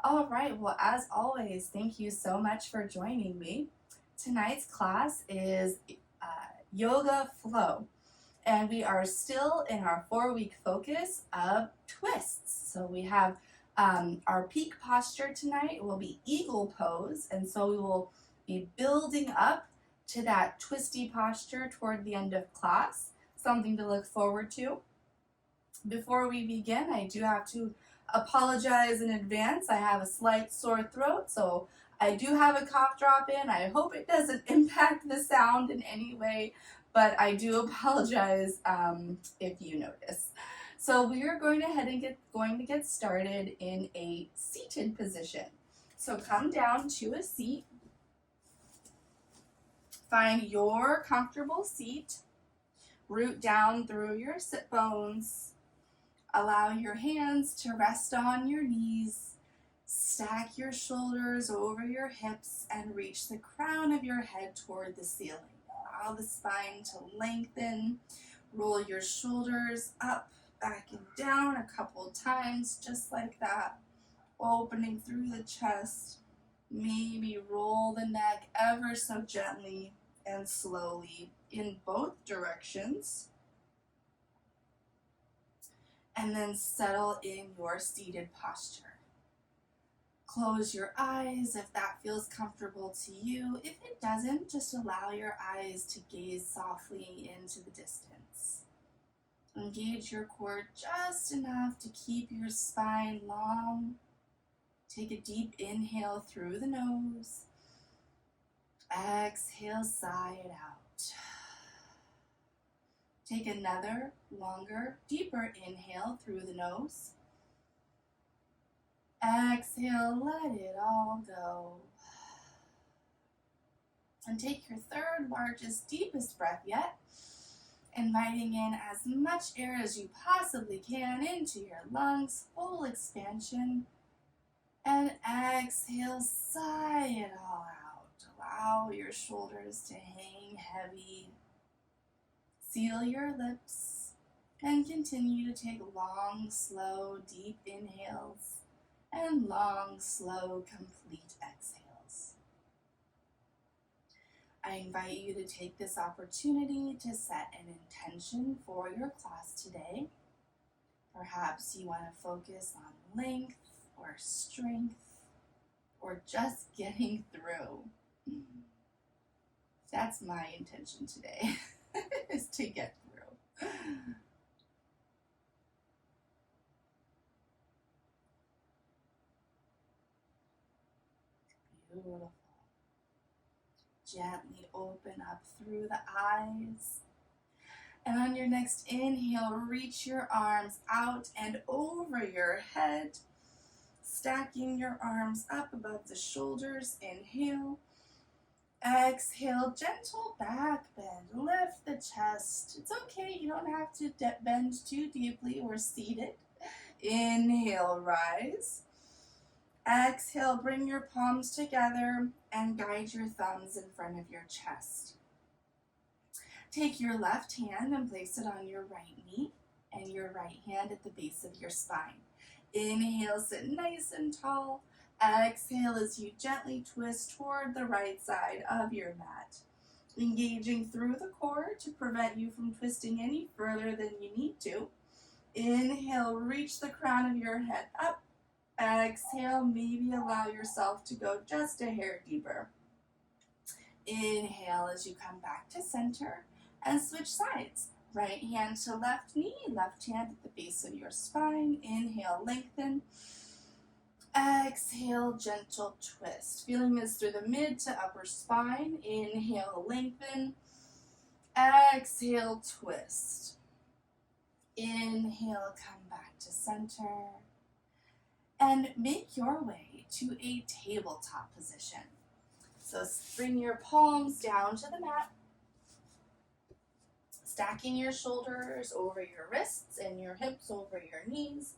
All right, well, as always, thank you so much for joining me. Tonight's class is Yoga Flow, and we are still in our 4-week focus of twists. So we have our peak posture tonight will be eagle pose, and so we will be building up to that twisty posture toward the end of class, something to look forward to. Before we begin, I do have to apologize in advance. I have a slight sore throat, so I do have a cough drop in. I hope it doesn't impact the sound in any way, but I do apologize if you notice. So we are going to get started in a seated position. So come down to a seat. Find your comfortable seat. Root down through your sit bones. Allow your hands to rest on your knees. Stack your shoulders over your hips and reach the crown of your head toward the ceiling. Allow the spine to lengthen. Roll your shoulders up, back, and down a couple times, just like that. Opening through the chest. Maybe roll the neck ever so gently and slowly in both directions. And then settle in your seated posture. Close your eyes if that feels comfortable to you. If it doesn't, just allow your eyes to gaze softly into the distance. Engage your core just enough to keep your spine long. Take a deep inhale through the nose. Exhale, sigh it out. Take another longer, deeper inhale through the nose. Exhale, let it all go. And take your third largest, deepest breath yet, inviting in as much air as you possibly can into your lungs, full expansion. And exhale, sigh it all out. Allow your shoulders to hang heavy. Seal your lips and continue to take long, slow, deep inhales and long, slow, complete exhales. I invite you to take this opportunity to set an intention for your class today. Perhaps you want to focus on length or strength or just getting through. That's my intention today. Is to get through. Beautiful. Gently open up through the eyes. And on your next inhale, reach your arms out and over your head. Stacking your arms up above the shoulders. Inhale. Exhale, gentle back bend. Lift the chest. It's okay, you don't have to bend too deeply or seated. Inhale, rise. Exhale, bring your palms together and guide your thumbs in front of your chest. Take your left hand and place it on your right knee and your right hand at the base of your spine. Inhale, sit nice and tall. Exhale as you gently twist toward the right side of your mat, engaging through the core to prevent you from twisting any further than you need to. Inhale, reach the crown of your head up. Exhale, maybe allow yourself to go just a hair deeper. Inhale as you come back to center and switch sides. Right hand to left knee, left hand at the base of your spine. Inhale, lengthen. Exhale, gentle twist. Feeling this through the mid to upper spine. Inhale, lengthen. Exhale, twist. Inhale, come back to center. And make your way to a tabletop position. So bring your palms down to the mat. Stacking your shoulders over your wrists and your hips over your knees.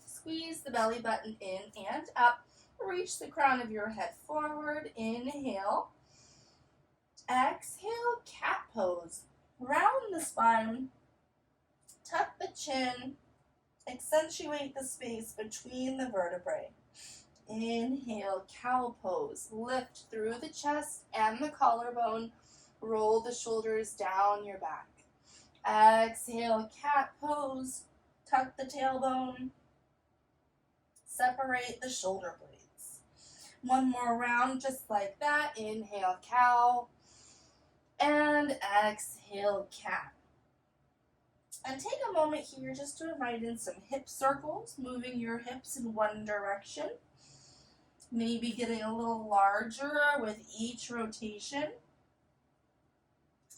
Squeeze the belly button in and up. Reach the crown of your head forward. Inhale. Exhale, cat pose. Round the spine. Tuck the chin. Accentuate the space between the vertebrae. Inhale, cow pose. Lift through the chest and the collarbone. Roll the shoulders down your back. Exhale, cat pose. Tuck the tailbone. Separate the shoulder blades. One more round just like that. Inhale, cow. And exhale, cat. And take a moment here just to invite in some hip circles, moving your hips in one direction. Maybe getting a little larger with each rotation.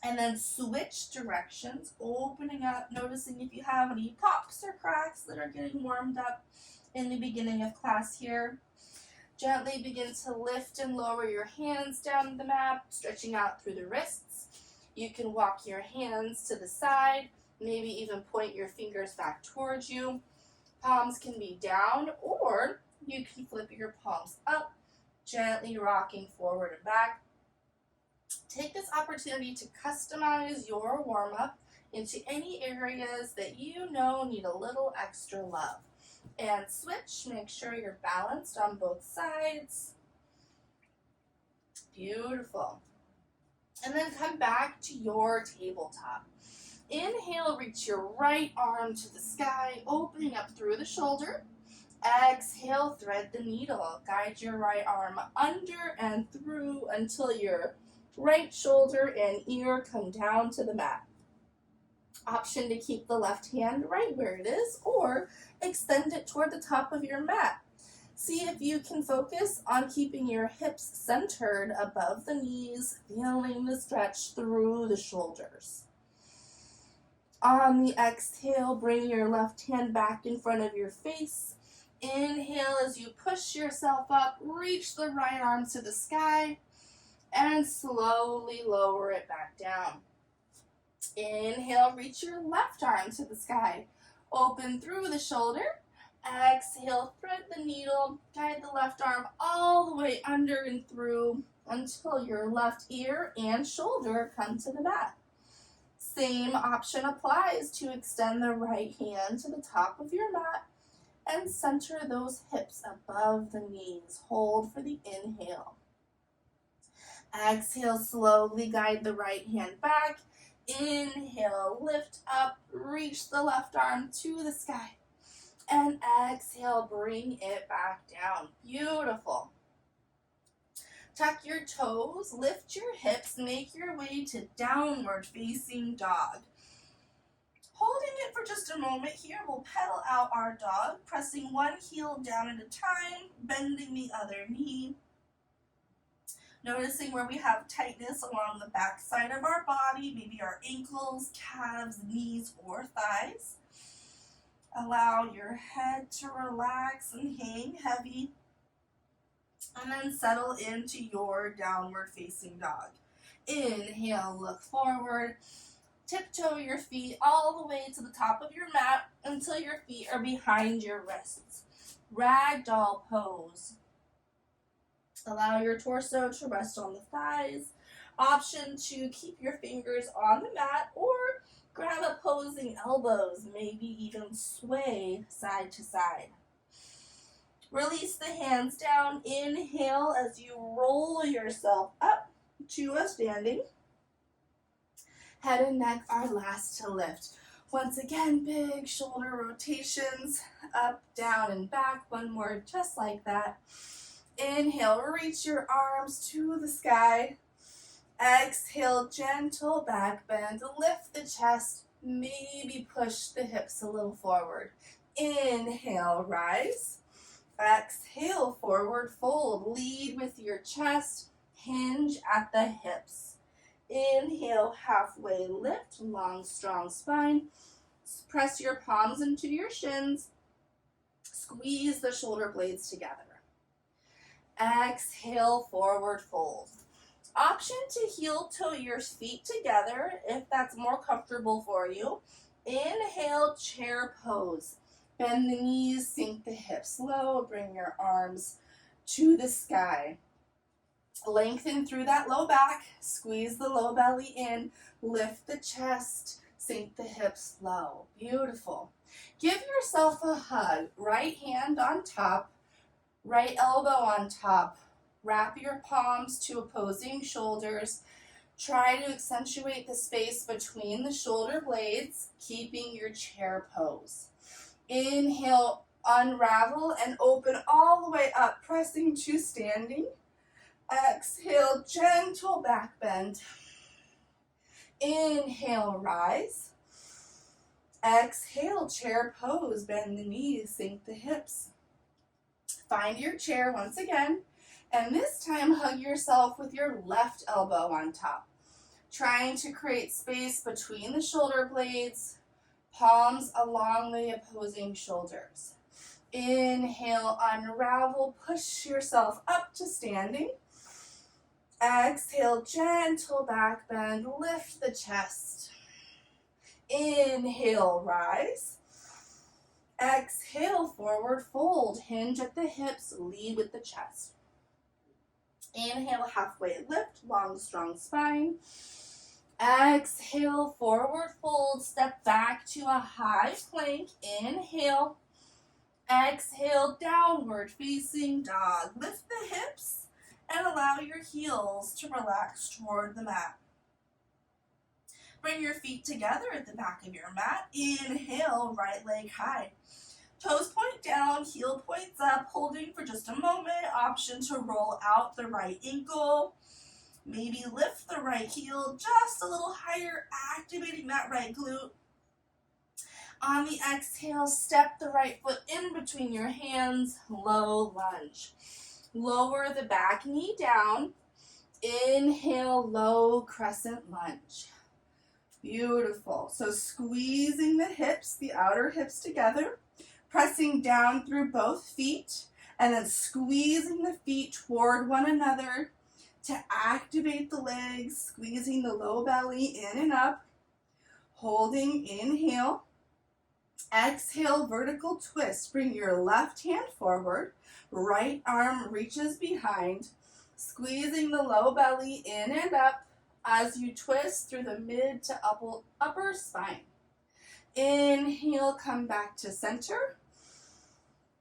And then switch directions, opening up, noticing if you have any pops or cracks that are getting warmed up in the beginning of class here. Gently begin to lift and lower your hands down the mat, stretching out through the wrists. You can walk your hands to the side, maybe even point your fingers back towards you. Palms can be down, or you can flip your palms up, gently rocking forward and back. Take this opportunity to customize your warm-up into any areas that you know need a little extra love. And switch, make sure you're balanced on both sides. Beautiful. And then come back to your tabletop. Inhale, reach your right arm to the sky, opening up through the shoulder. Exhale, thread the needle. Guide your right arm under and through until your right shoulder and ear come down to the mat. Option to keep the left hand right where it is, or extend it toward the top of your mat. See if you can focus on keeping your hips centered above the knees, feeling the stretch through the shoulders. On the exhale, bring your left hand back in front of your face. Inhale as you push yourself up, reach the right arm to the sky, and slowly lower it back down. Inhale, reach your left arm to the sky. Open through the shoulder. Exhale, thread the needle. Guide the left arm all the way under and through until your left ear and shoulder come to the mat. Same option applies to extend the right hand to the top of your mat and center those hips above the knees. Hold for the inhale. Exhale, slowly guide the right hand back. Inhale, lift up, reach the left arm to the sky. And exhale, bring it back down. Beautiful. Tuck your toes, lift your hips, make your way to downward facing dog. Holding it for just a moment here, we'll pedal out our dog, pressing one heel down at a time, bending the other knee. Noticing where we have tightness along the back side of our body, maybe our ankles, calves, knees, or thighs. Allow your head to relax and hang heavy. And then settle into your downward facing dog. Inhale, look forward. Tiptoe your feet all the way to the top of your mat until your feet are behind your wrists. Ragdoll pose. Allow your torso to rest on the thighs. Option to keep your fingers on the mat or grab opposing elbows, maybe even sway side to side. Release the hands down. Inhale as you roll yourself up to a standing. Head and neck are last to lift. Once again, big shoulder rotations, up, down, and back. One more just like that. Inhale, reach your arms to the sky. Exhale, gentle back bend. Lift the chest, maybe push the hips a little forward. Inhale, rise. Exhale, forward fold. Lead with your chest, hinge at the hips. Inhale, halfway lift, long, strong spine. Press your palms into your shins. Squeeze the shoulder blades together. Exhale, forward fold. Option to heel toe your feet together if that's more comfortable for you. Inhale, chair pose. Bend the knees, sink the hips low, bring your arms to the sky. Lengthen through that low back, squeeze the low belly in, lift the chest, sink the hips low. Beautiful. Give yourself a hug. Right hand on top, Right elbow on top. Wrap your palms to opposing shoulders. Try to accentuate the space between the shoulder blades, keeping your chair pose. Inhale, unravel and open all the way up, pressing to standing. Exhale, gentle back bend. Inhale, rise. Exhale, chair pose, bend the knees, sink the hips. Find your chair once again, and this time hug yourself with your left elbow on top, trying to create space between the shoulder blades, palms along the opposing shoulders. Inhale, unravel, push yourself up to standing. Exhale, gentle back bend, lift the chest. Inhale, rise. Exhale, forward fold, hinge at the hips, lead with the chest. Inhale, halfway lift, long, strong spine. Exhale, forward fold, step back to a high plank. Inhale. Exhale, downward facing dog. Lift the hips and allow your heels to relax toward the mat. Bring your feet together at the back of your mat. Inhale, right leg high. Toes point down, heel points up, holding for just a moment. Option to roll out the right ankle. Maybe lift the right heel just a little higher, activating that right glute. On the exhale, step the right foot in between your hands, low lunge. Lower the back knee down. Inhale, low crescent lunge. Beautiful. So squeezing the hips, the outer hips together, pressing down through both feet, and then squeezing the feet toward one another to activate the legs, squeezing the low belly in and up, holding, inhale. Exhale, vertical twist. Bring your left hand forward, right arm reaches behind, squeezing the low belly in and up as you twist through the mid to upper spine. Inhale, come back to center.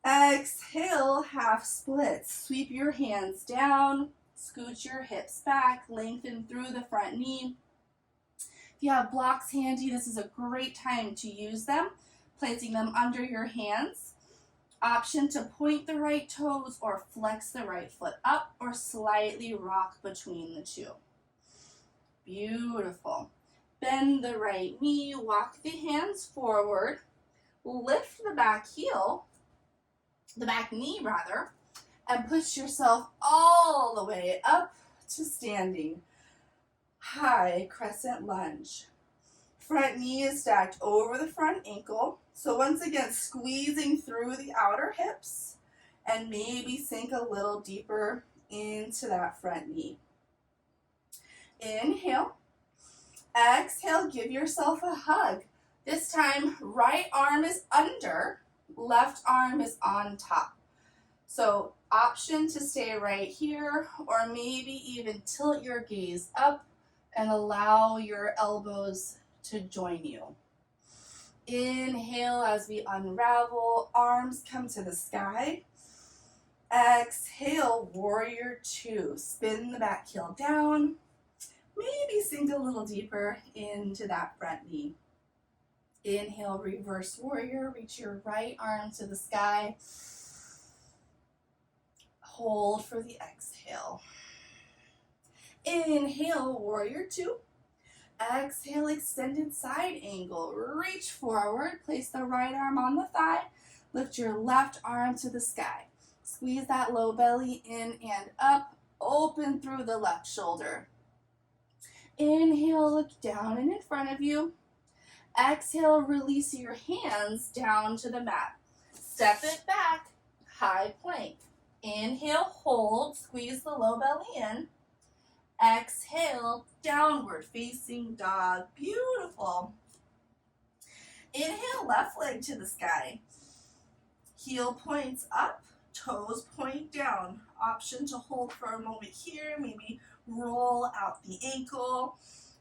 Exhale, half split. Sweep your hands down, scoot your hips back, lengthen through the front knee. If you have blocks handy, this is a great time to use them, placing them under your hands. Option to point the right toes or flex the right foot up or slightly rock between the two. Beautiful. Bend the right knee, walk the hands forward, lift the back heel, the back knee rather, and push yourself all the way up to standing. High crescent lunge. Front knee is stacked over the front ankle. So once again, squeezing through the outer hips and maybe sink a little deeper into that front knee. Inhale. Exhale, give yourself a hug. This time, right arm is under, left arm is on top. So option to stay right here, or maybe even tilt your gaze up and allow your elbows to join you. Inhale as we unravel, arms come to the sky. Exhale, warrior two. Spin the back heel down. Maybe sink a little deeper into that front knee. Inhale, reverse warrior. Reach your right arm to the sky. Hold for the exhale. Inhale, warrior two. Exhale, extended side angle. Reach forward. Place the right arm on the thigh. Lift your left arm to the sky. Squeeze that low belly in and up. Open through the left shoulder. Inhale, look down and in front of you. Exhale, release your hands down to the mat. Step it back, high plank. Inhale, hold, squeeze the low belly in. Exhale, downward facing dog. Beautiful. Inhale, left leg to the sky. Heel points up, toes point down. Option to hold for a moment here, maybe roll out the ankle.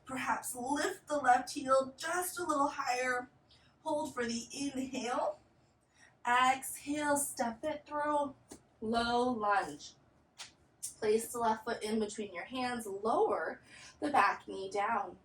Perhaps lift the left heel just a little higher. Hold for the inhale. Exhale, step it through. low lunge. Place the left foot in between your hands, lower the back knee down.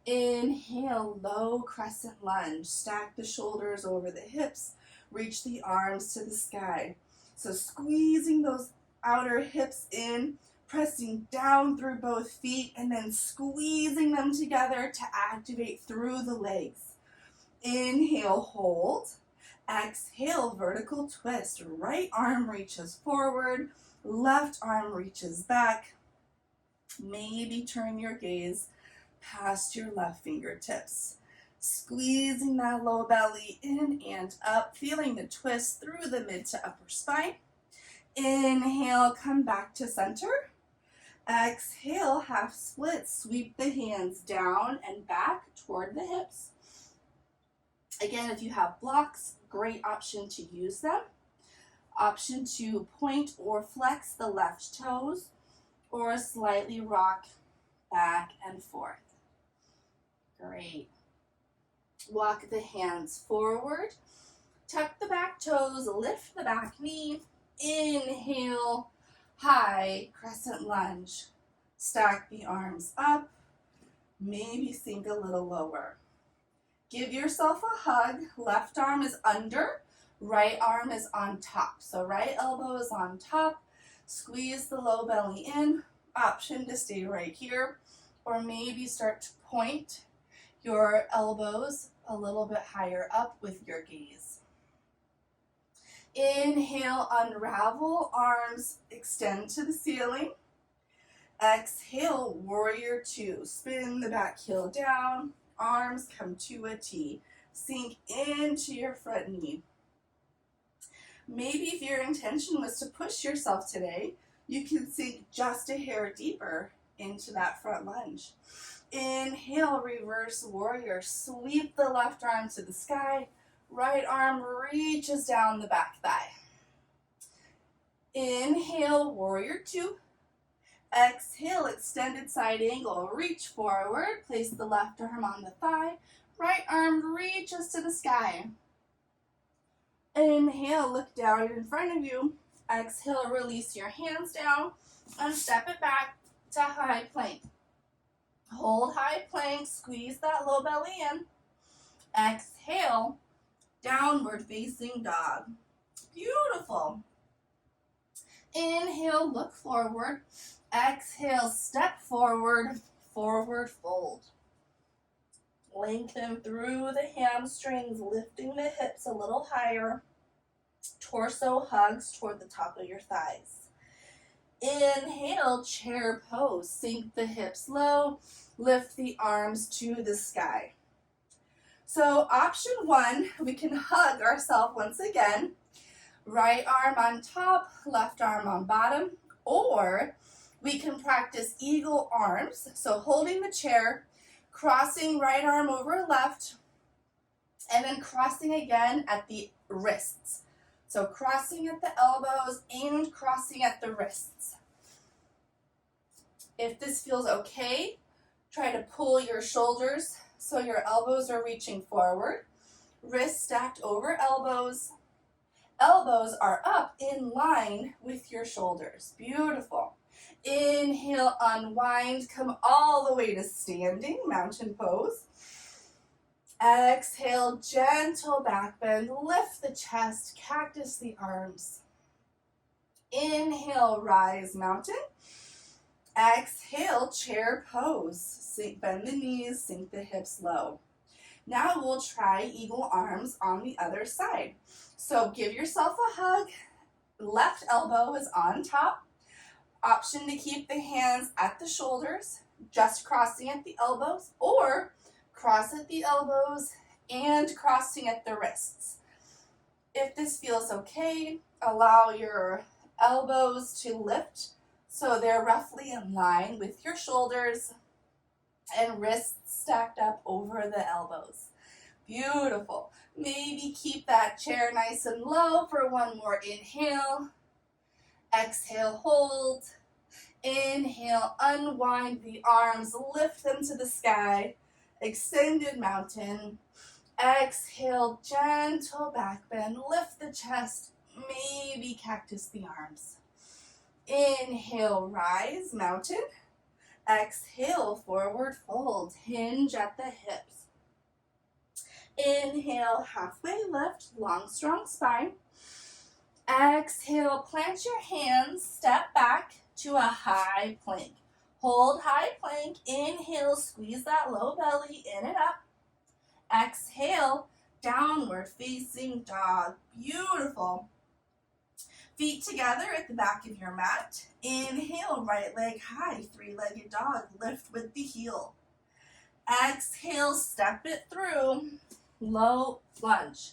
Inhale, low crescent lunge. Stack the shoulders over the hips, reach the arms to the sky. So squeezing those outer hips in, pressing down through both feet, and then squeezing them together to activate through the legs. Inhale, hold. Exhale, vertical twist. Right arm reaches forward, left arm reaches back. Maybe turn your gaze past your left fingertips. Squeezing that low belly in and up, feeling the twist through the mid to upper spine. Inhale, come back to center. Exhale, half split. Sweep the hands down and back toward the hips. Again, if you have blocks, great option to use them. Option to point or flex the left toes or slightly rock back and forth. Great. Walk the hands forward. Tuck the back toes, lift the back knee. Inhale, high crescent lunge. Stack the arms up. Maybe sink a little lower. Give yourself a hug. Left arm is under, right arm is on top. So right elbow is on top. Squeeze the low belly in. Option to stay right here, or maybe start to point your elbows a little bit higher up with your gaze. Inhale, unravel, arms extend to the ceiling. Exhale, warrior two. Spin the back heel down. Arms come to a T. Sink into your front knee. Maybe if your intention was to push yourself today, you can sink just a hair deeper into that front lunge. Inhale, reverse warrior. Sweep the left arm to the sky. Right arm reaches down the back thigh. Inhale, warrior two. Exhale, extended side angle. Reach forward. Place the left arm on the thigh. Right arm reaches to the sky. Inhale, look down in front of you. Exhale, release your hands down and step it back to high plank. Hold high plank, squeeze that low belly in. Exhale, downward facing dog. Beautiful. Inhale, look forward. Exhale, step forward, forward fold. Lengthen through the hamstrings, lifting the hips a little higher. Torso hugs toward the top of your thighs. Inhale, chair pose. Sink the hips low, lift the arms to the sky. So option one, we can hug ourselves once again. Right arm on top, left arm on bottom, or we can practice eagle arms. So holding the chair, crossing right arm over left, and then crossing again at the wrists. So crossing at the elbows and crossing at the wrists. If this feels okay, try to pull your shoulders so your elbows are reaching forward. Wrists stacked over elbows. Elbows are up in line with your shoulders. Beautiful. Inhale, unwind, come all the way to standing, mountain pose. Exhale, gentle back bend, lift the chest, cactus the arms. Inhale, rise, mountain. Exhale, chair pose. Bend the knees, sink the hips low. Now we'll try eagle arms on the other side. So give yourself a hug. Left elbow is on top. Option to keep the hands at the shoulders, just crossing at the elbows, or cross at the elbows and crossing at the wrists. If this feels okay, allow your elbows to lift so they're roughly in line with your shoulders and wrists stacked up over the elbows. Beautiful. Maybe keep that chair nice and low for one more inhale. Exhale, hold. Inhale, unwind the arms, lift them to the sky. Extended mountain. Exhale, gentle back bend, lift the chest. maybe cactus the arms. Inhale, rise, mountain. Exhale, forward fold, hinge at the hips. Inhale, halfway lift, long, strong spine. Exhale, plant your hands, step back to a high plank. Hold high plank, inhale, squeeze that low belly, in and up. Exhale, downward facing dog. Beautiful. Feet together at the back of your mat. Inhale, right leg high, three-legged dog. Lift with the heel. Exhale, step it through. Low lunge.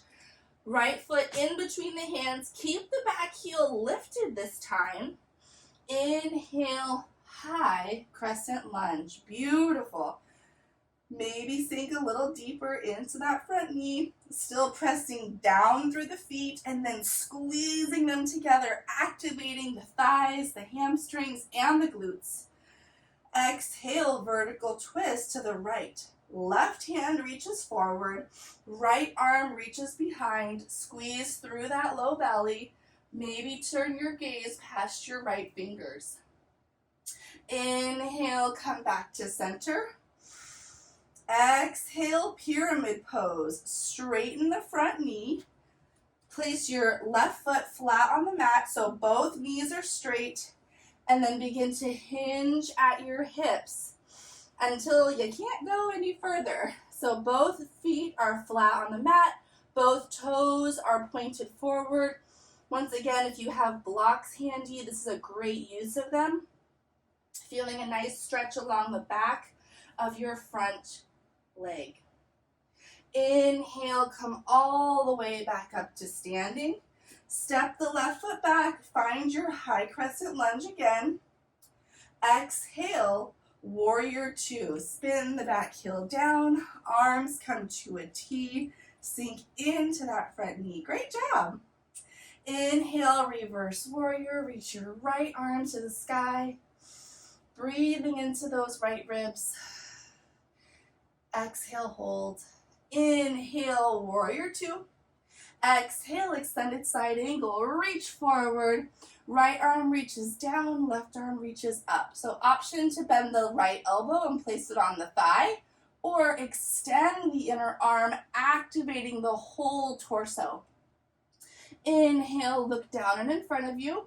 Right foot in between the hands. Keep the back heel lifted this time. Inhale, high crescent lunge. Beautiful. Maybe sink a little deeper into that front knee, still pressing down through the feet and then squeezing them together, activating the thighs, the hamstrings, and the glutes. Exhale, vertical twist to the right. Left hand reaches forward, right arm reaches behind, squeeze through that low belly. Maybe turn your gaze past your right fingers. Inhale, come back to center. Exhale, pyramid pose. Straighten the front knee. Place your left foot flat on the mat so both knees are straight. And then begin to hinge at your hips until you can't go any further. So both feet are flat on the mat. Both toes are pointed forward. Once again, if you have blocks handy, this is a great use of them. Feeling a nice stretch along the back of your front leg. Inhale, come all the way back up to standing. Step the left foot back, find your high crescent lunge again. Exhale, warrior two. Spin the back heel down, arms come to a T, sink into that front knee. Great job. Inhale, reverse warrior, reach your right arm to the sky. Breathing into those right ribs. Exhale, hold. Inhale, warrior two. Exhale, extended side angle. Reach forward. Right arm reaches down, left arm reaches up. So option to bend the right elbow and place it on the thigh, or extend the inner arm, activating the whole torso. Inhale, look down and in front of you.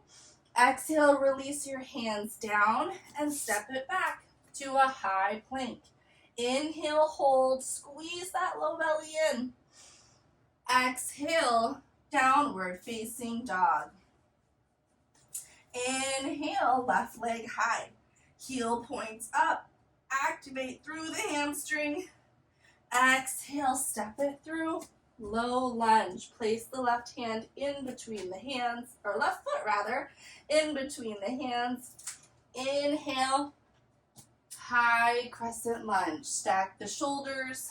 Exhale, release your hands down and step it back to a high plank. Inhale, hold, squeeze that low belly in. Exhale, downward facing dog. Inhale, left leg high. Heel points up. Activate through the hamstring. Exhale, step it through. Low lunge. Place the left hand in between the hands, or left foot rather, in between the hands. Inhale, high crescent lunge. Stack the shoulders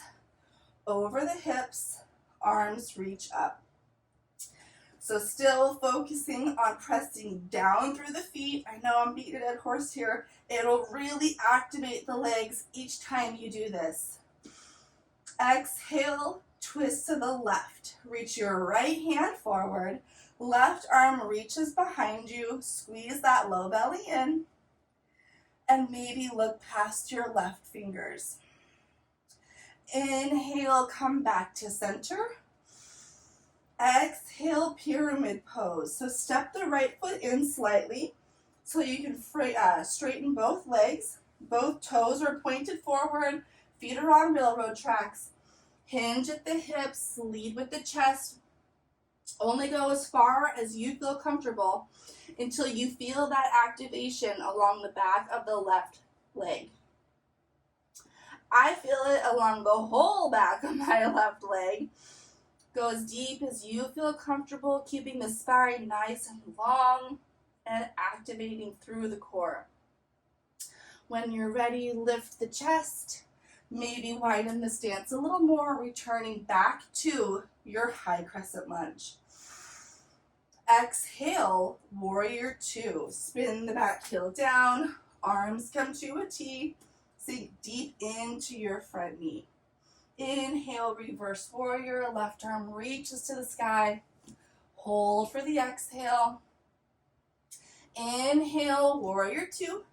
over the hips, arms reach up. So still focusing on pressing down through the feet. I know I'm beating a dead horse here. It'll really activate the legs each time you do this. Exhale, twist to the left. Reach your right hand forward. Left arm reaches behind you. Squeeze that low belly in. And maybe look past your left fingers. Inhale, come back to center. Exhale, pyramid pose. So step the right foot in slightly so you can straighten both legs. Both toes are pointed forward. Feet are on railroad tracks. Hinge at the hips. Lead with the chest. Only go as far as you feel comfortable until you feel that activation along the back of the left leg. I feel it along the whole back of my left leg. Go as deep as you feel comfortable, keeping the spine nice and long and activating through the core. When you're ready, lift the chest. Maybe widen the stance a little more, returning back to your high crescent lunge. Exhale, warrior two. Spin the back heel down, arms come to a T. Sink deep into your front knee. Inhale, reverse warrior. Left arm reaches to the sky. Hold for the exhale. Inhale, warrior two.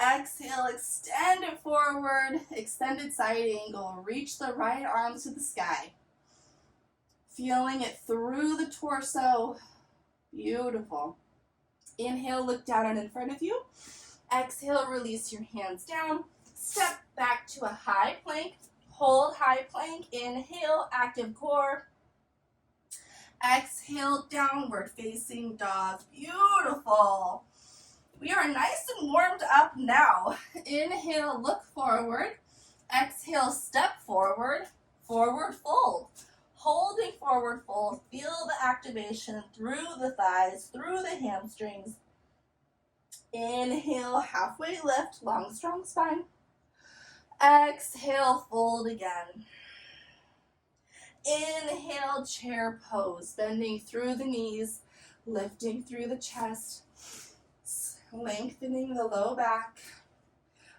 Exhale, extend it forward, extended side angle. Reach the right arm to the sky. Feeling it through the torso. Beautiful. Inhale, look down and in front of you. Exhale, release your hands down. Step back to a high plank. Hold high plank. Inhale, active core. Exhale, downward facing dog. Beautiful. We are nice and warmed up now. Inhale, look forward. Exhale, step forward. Forward fold. Holding forward fold. Feel the activation through the thighs, through the hamstrings. Inhale, halfway lift, long, strong spine. Exhale, fold again. Inhale, chair pose, bending through the knees, lifting through the chest, lengthening the low back.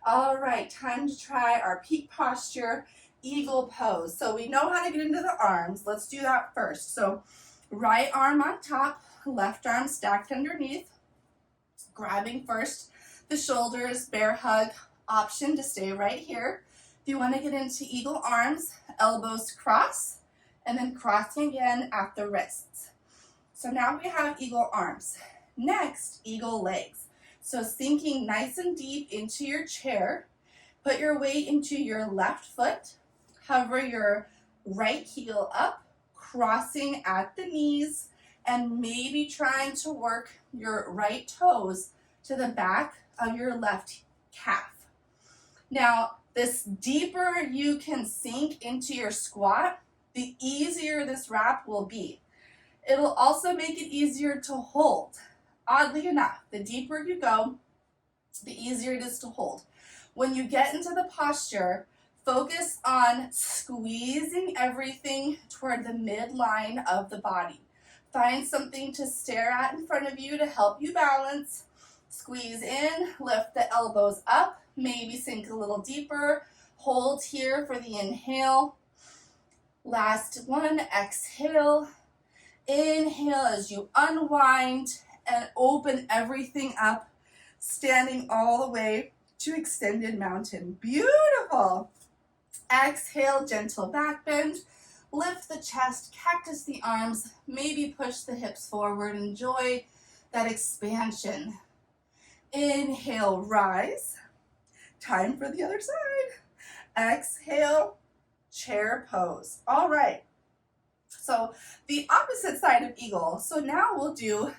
All right, time to try our peak posture, eagle pose. So we know how to get into the arms. Let's do that first. So right arm on top, left arm stacked underneath, grabbing first the shoulders, bear hug, option to stay right here. If you want to get into eagle arms, elbows cross, and then crossing again at the wrists. So now we have eagle arms. Next, eagle legs. So sinking nice and deep into your chair, put your weight into your left foot, hover your right heel up, crossing at the knees, and maybe trying to work your right toes to the back of your left calf. Now, this deeper you can sink into your squat, the easier this wrap will be. It'll also make it easier to hold. Oddly enough, the deeper you go, the easier it is to hold. When you get into the posture, focus on squeezing everything toward the midline of the body. Find something to stare at in front of you to help you balance. Squeeze in, lift the elbows up, maybe sink a little deeper. Hold here for the inhale. Last one, exhale. Inhale as you unwind and open everything up, standing all the way to extended mountain. Beautiful. Exhale, gentle back bend. Lift the chest, cactus the arms, maybe push the hips forward. Enjoy that expansion. Inhale, rise. Time for the other side. Exhale, chair pose. All right. So the opposite side of eagle. So now we'll do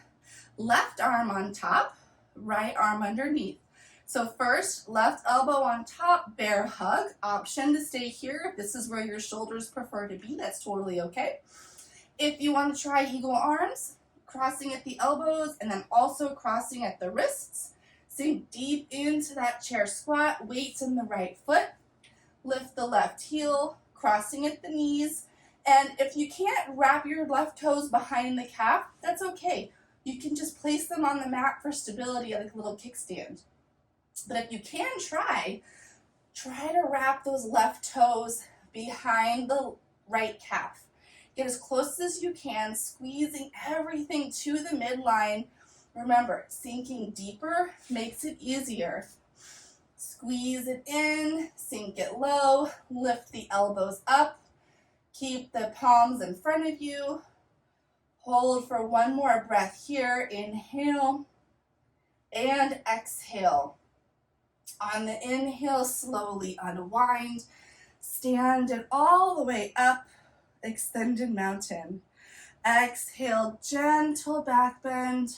left arm on top, right arm underneath. So first, left elbow on top, bear hug. Option to stay here. If this is where your shoulders prefer to be, that's totally okay. If you want to try eagle arms, crossing at the elbows and then also crossing at the wrists. Sink deep into that chair squat, weights in the right foot. Lift the left heel, crossing at the knees. And if you can't wrap your left toes behind the calf, that's okay. You can just place them on the mat for stability like a little kickstand. But if you can try to wrap those left toes behind the right calf. Get as close as you can, squeezing everything to the midline. Remember, sinking deeper makes it easier. Squeeze it in, sink it low, lift the elbows up. Keep the palms in front of you. Hold for one more breath here. Inhale and exhale. On the inhale, slowly unwind. Stand it all the way up. Extended mountain. Exhale, gentle back bend.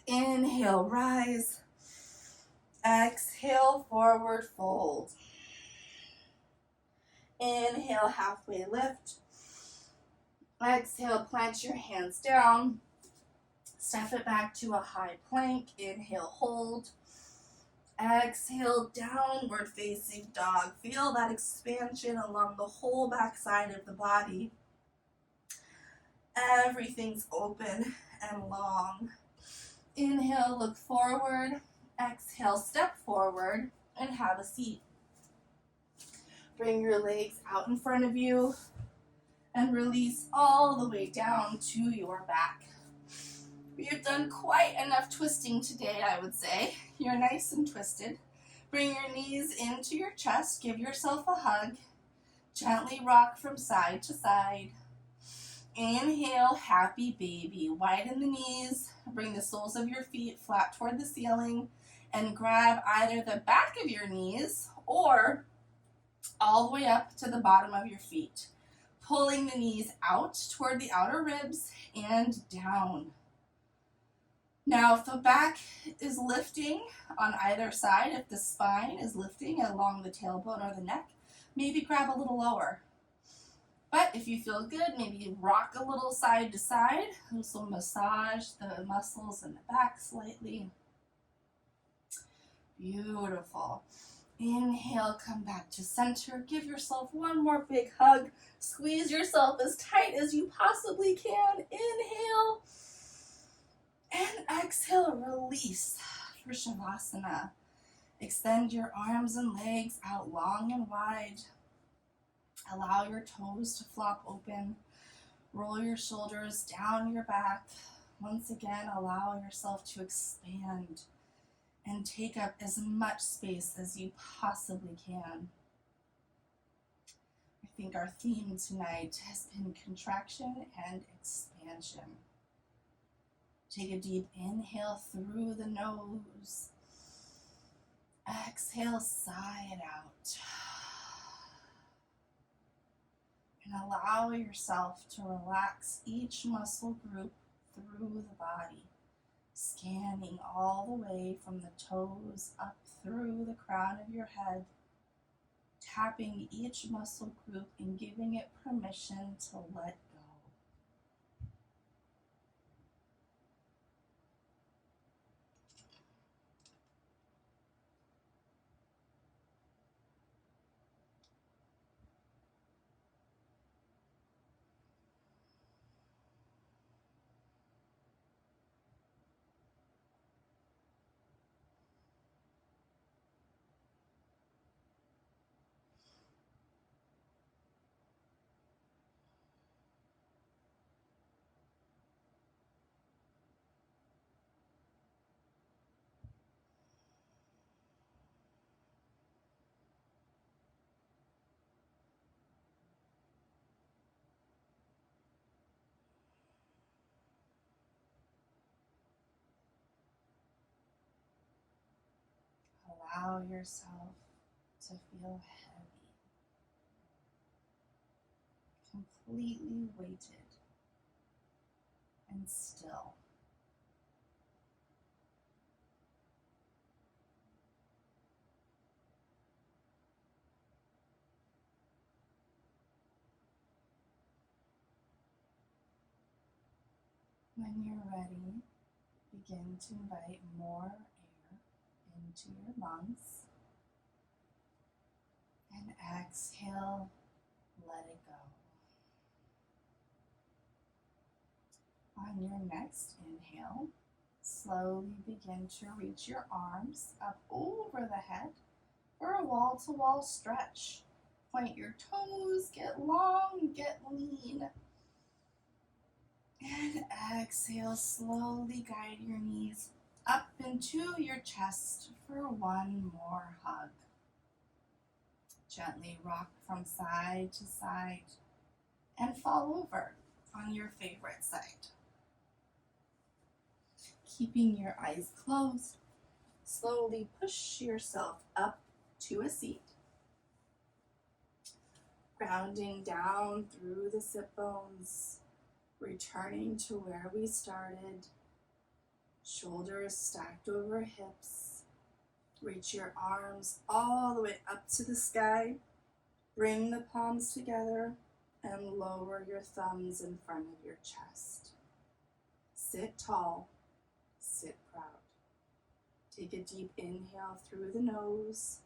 Inhale, rise. Exhale, forward fold. Inhale, halfway lift. Exhale, plant your hands down. Step it back to a high plank. Inhale, hold. Exhale, downward facing dog. Feel that expansion along the whole back side of the body. Everything's open and long. Inhale, look forward. Exhale, step forward and have a seat. Bring your legs out in front of you. and release all the way down to your back. You've done quite enough twisting today, I would say. You're nice and twisted. Bring your knees into your chest, give yourself a hug. Gently rock from side to side. Inhale, happy baby. Widen the knees, bring the soles of your feet flat toward the ceiling, and grab either the back of your knees or all the way up to the bottom of your feet. Pulling the knees out toward the outer ribs and down. Now, if the back is lifting on either side, if the spine is lifting along the tailbone or the neck, maybe grab a little lower. But if you feel good, maybe rock a little side to side. This will massage the muscles in the back slightly. Beautiful. Inhale, come back to center. Give yourself one more big hug. Squeeze yourself as tight as you possibly can. Inhale. And exhale, release for Shavasana. Extend your arms and legs out long and wide. Allow your toes to flop open. Roll your shoulders down your back. Once again, allow yourself to expand and take up as much space as you possibly can. I think our theme tonight has been contraction and expansion. Take a deep inhale through the nose. Exhale, sigh it out. And allow yourself to relax each muscle group through the body, scanning all the way from the toes up through the crown of your head, tapping each muscle group and giving it permission to let go. Allow yourself to feel heavy, completely weighted and still. When you're ready, begin to invite more air into your lungs, and exhale, let it go. On your next inhale, slowly begin to reach your arms up over the head for a wall-to-wall stretch. Point your toes, get long, get lean. And exhale, slowly guide your knees up into your chest for one more hug. Gently rock from side to side and fall over on your favorite side. Keeping your eyes closed, slowly push yourself up to a seat. Grounding down through the sit bones, returning to where we started. Shoulders stacked over hips. Reach your arms all the way up to the sky. Bring the palms together and lower your thumbs in front of your chest. Sit tall, sit proud. Take a deep inhale through the nose.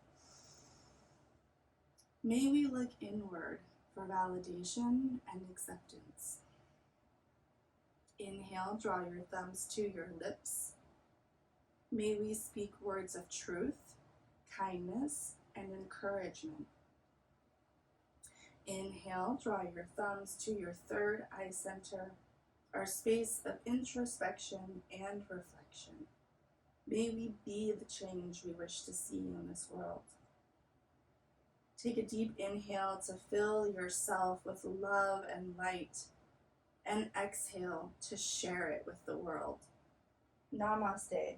May we look inward for validation and acceptance. Inhale, draw your thumbs to your lips. May we speak words of truth, kindness, and encouragement. Inhale, draw your thumbs to your third eye center, our space of introspection and reflection. May we be the change we wish to see in this world. Take a deep inhale to fill yourself with love and light, and exhale to share it with the world. Namaste.